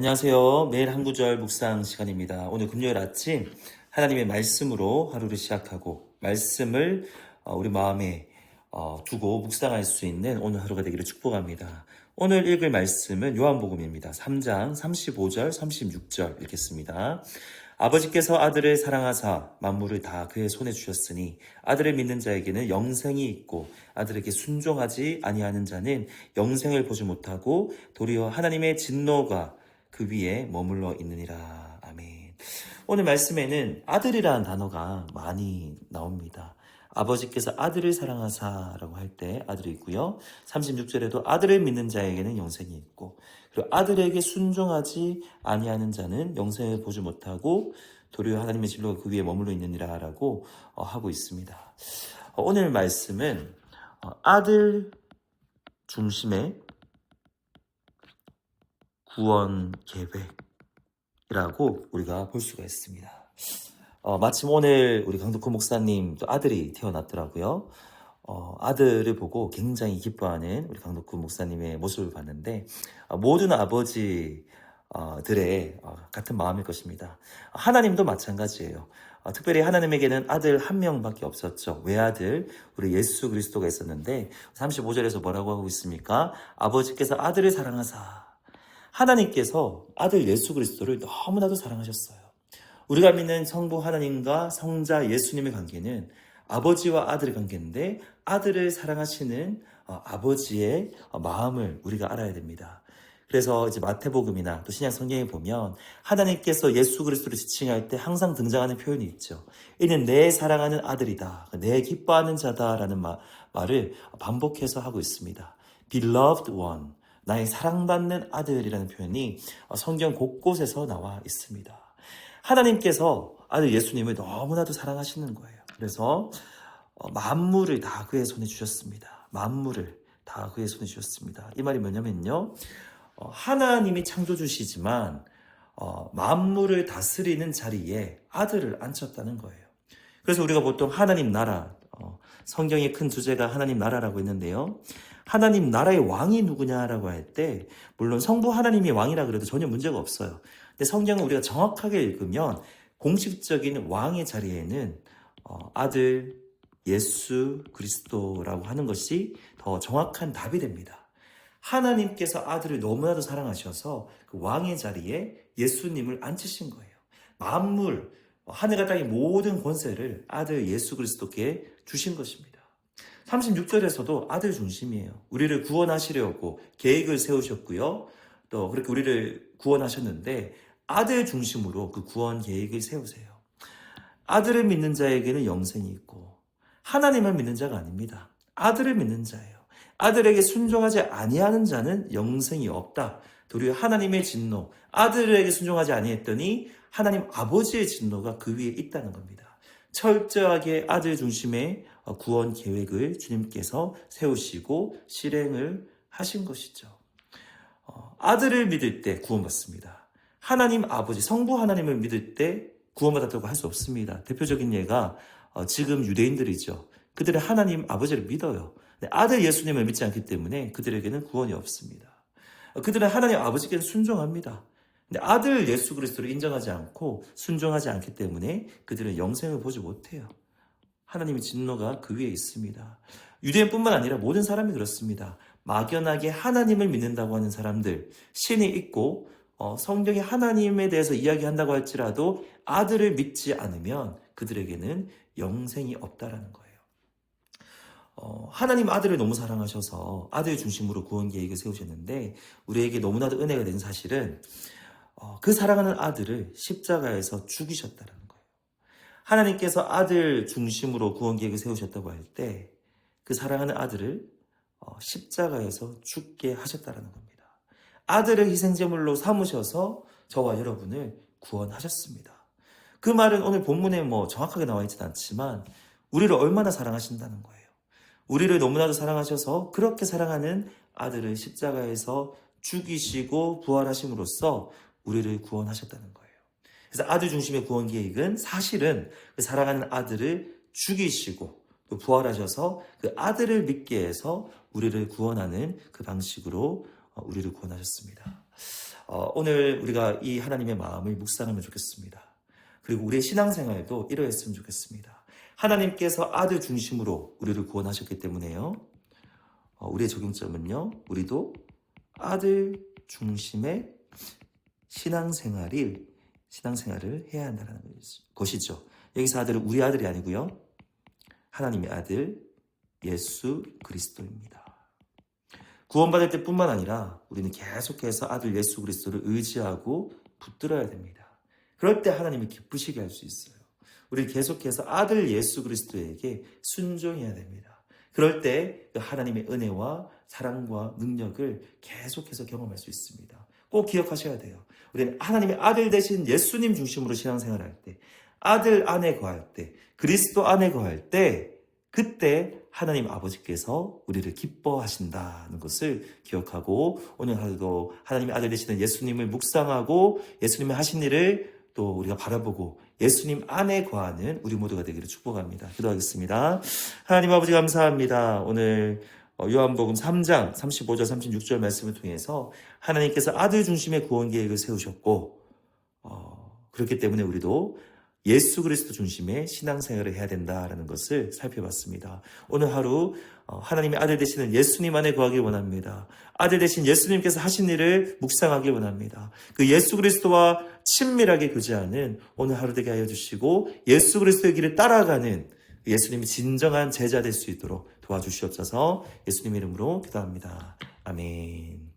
안녕하세요. 매일 한 구절 묵상 시간입니다. 오늘 금요일 아침 하나님의 말씀으로 하루를 시작하고 말씀을 우리 마음에 두고 묵상할 수 있는 오늘 하루가 되기를 축복합니다. 오늘 읽을 말씀은 요한복음입니다. 3장 35절 36절 읽겠습니다. 아버지께서 아들을 사랑하사 만물을 다 그의 손에 주셨으니 아들을 믿는 자에게는 영생이 있고 아들에게 순종하지 아니하는 자는 영생을 보지 못하고 도리어 하나님의 진노가 그 위에 머물러 있느니라. 아멘. 오늘 말씀에는 아들이라는 단어가 많이 나옵니다. 아버지께서 아들을 사랑하사라고 할 때 아들이 있고요. 36절에도 아들을 믿는 자에게는 영생이 있고 그리고 아들에게 순종하지 아니하는 자는 영생을 보지 못하고 도리어 하나님의 진노가 그 위에 머물러 있느니라 라고 하고 있습니다. 오늘 말씀은 아들 중심의 구원 계획이라고 우리가 볼 수가 있습니다. 마침 오늘 우리 강덕호 목사님도 아들이 태어났더라고요. 아들을 보고 굉장히 기뻐하는 우리 강덕호 목사님의 모습을 봤는데 모든 아버지들의 같은 마음일 것입니다. 하나님도 마찬가지예요. 특별히 하나님에게는 아들 한 명밖에 없었죠. 외아들 우리 예수 그리스도가 있었는데 35절에서 뭐라고 하고 있습니까? 아버지께서 아들을 사랑하사. 하나님께서 아들 예수 그리스도를 너무나도 사랑하셨어요. 우리가 믿는 성부 하나님과 성자 예수님의 관계는 아버지와 아들의 관계인데 아들을 사랑하시는 아버지의 마음을 우리가 알아야 됩니다. 그래서 이제 마태복음이나 또 신약 성경에 보면 하나님께서 예수 그리스도를 지칭할 때 항상 등장하는 표현이 있죠. 이는 내 사랑하는 아들이다. 내 기뻐하는 자다라는 말을 반복해서 하고 있습니다. Beloved one. 나의 사랑받는 아들이라는 표현이 성경 곳곳에서 나와 있습니다. 하나님께서 아들 예수님을 너무나도 사랑하시는 거예요. 그래서 만물을 다 그의 손에 주셨습니다. 만물을 다 그의 손에 주셨습니다. 이 말이 뭐냐면요. 하나님이 창조주시지만 만물을 다스리는 자리에 아들을 앉혔다는 거예요. 그래서 우리가 보통 하나님 나라, 성경의 큰 주제가 하나님 나라라고 했는데요. 하나님 나라의 왕이 누구냐라고 할 때 물론 성부 하나님이 왕이라 그래도 전혀 문제가 없어요. 근데 성경을 우리가 정확하게 읽으면 공식적인 왕의 자리에는 아들 예수 그리스도라고 하는 것이 더 정확한 답이 됩니다. 하나님께서 아들을 너무나도 사랑하셔서 그 왕의 자리에 예수님을 앉히신 거예요. 만물, 하늘과 땅의 모든 권세를 아들 예수 그리스도께 주신 것입니다. 36절에서도 아들 중심이에요. 우리를 구원하시려고 계획을 세우셨고요. 또 그렇게 우리를 구원하셨는데 아들 중심으로 그 구원 계획을 세우세요. 아들을 믿는 자에게는 영생이 있고 하나님을 믿는 자가 아닙니다. 아들을 믿는 자예요. 아들에게 순종하지 아니하는 자는 영생이 없다. 도리어 하나님의 진노, 아들에게 순종하지 아니했더니 하나님 아버지의 진노가 그 위에 있다는 겁니다. 철저하게 아들 중심의 구원 계획을 주님께서 세우시고 실행을 하신 것이죠. 아들을 믿을 때 구원받습니다. 하나님 아버지, 성부 하나님을 믿을 때 구원받았다고 할 수 없습니다. 대표적인 예가 지금 유대인들이죠. 그들은 하나님 아버지를 믿어요. 아들 예수님을 믿지 않기 때문에 그들에게는 구원이 없습니다. 그들은 하나님 아버지께 순종합니다. 근데 아들 예수 그리스도를 인정하지 않고 순종하지 않기 때문에 그들은 영생을 보지 못해요. 하나님의 진노가 그 위에 있습니다. 유대인뿐만 아니라 모든 사람이 그렇습니다. 막연하게 하나님을 믿는다고 하는 사람들, 신이 있고 성경에 하나님에 대해서 이야기한다고 할지라도 아들을 믿지 않으면 그들에게는 영생이 없다라는 거예요. 하나님 아들을 너무 사랑하셔서 아들 중심으로 구원 계획을 세우셨는데 우리에게 너무나도 은혜가 된 사실은 그 사랑하는 아들을 십자가에서 죽이셨다는 거예요. 하나님께서 아들 중심으로 구원 계획을 세우셨다고 할 때 그 사랑하는 아들을 십자가에서 죽게 하셨다는 겁니다. 아들을 희생제물로 삼으셔서 저와 여러분을 구원하셨습니다. 그 말은 오늘 본문에 정확하게 나와 있지는 않지만 우리를 얼마나 사랑하신다는 거예요. 우리를 너무나도 사랑하셔서 그렇게 사랑하는 아들을 십자가에서 죽이시고 부활하심으로써 우리를 구원하셨다는 거예요. 그래서 아들 중심의 구원 계획은 사실은 그 사랑하는 아들을 죽이시고 또 부활하셔서 그 아들을 믿게 해서 우리를 구원하는 그 방식으로 우리를 구원하셨습니다. 오늘 우리가 이 하나님의 마음을 묵상하면 좋겠습니다. 그리고 우리의 신앙생활도 이러했으면 좋겠습니다. 하나님께서 아들 중심으로 우리를 구원하셨기 때문에요. 우리의 적용점은요. 우리도 아들 중심의 신앙생활을 해야 한다는 것이죠. 여기서 아들은 우리 아들이 아니고요. 하나님의 아들 예수 그리스도입니다. 구원받을 때뿐만 아니라 우리는 계속해서 아들 예수 그리스도를 의지하고 붙들어야 됩니다. 그럴 때 하나님이 기쁘시게 할 수 있어요. 우리 계속해서 아들 예수 그리스도에게 순종해야 됩니다. 그럴 때 하나님의 은혜와 사랑과 능력을 계속해서 경험할 수 있습니다. 꼭 기억하셔야 돼요. 우리는 하나님의 아들 되신 예수님 중심으로 신앙생활할 때, 아들 안에 거할 때, 그리스도 안에 거할 때, 그때 하나님 아버지께서 우리를 기뻐하신다는 것을 기억하고 오늘 하루도 하나님의 아들 되시는 예수님을 묵상하고 예수님의 하신 일을 또 우리가 바라보고 예수님 안에 거하는 우리 모두가 되기를 축복합니다. 기도하겠습니다. 하나님 아버지 감사합니다. 오늘 요한복음 3장 35절 36절 말씀을 통해서 하나님께서 아들 중심의 구원 계획을 세우셨고 그렇기 때문에 우리도 예수 그리스도 중심의 신앙생활을 해야 된다라는 것을 살펴봤습니다. 오늘 하루 하나님의 아들 되시는 예수님 안에 거하길 원합니다. 아들 되신 예수님께서 하신 일을 묵상하길 원합니다. 그 예수 그리스도와 친밀하게 교제하는 오늘 하루 되게 하여 주시고 예수 그리스도의 길을 따라가는 예수님이 진정한 제자 될 수 있도록 도와주시옵소서. 예수님 이름으로 기도합니다. 아멘.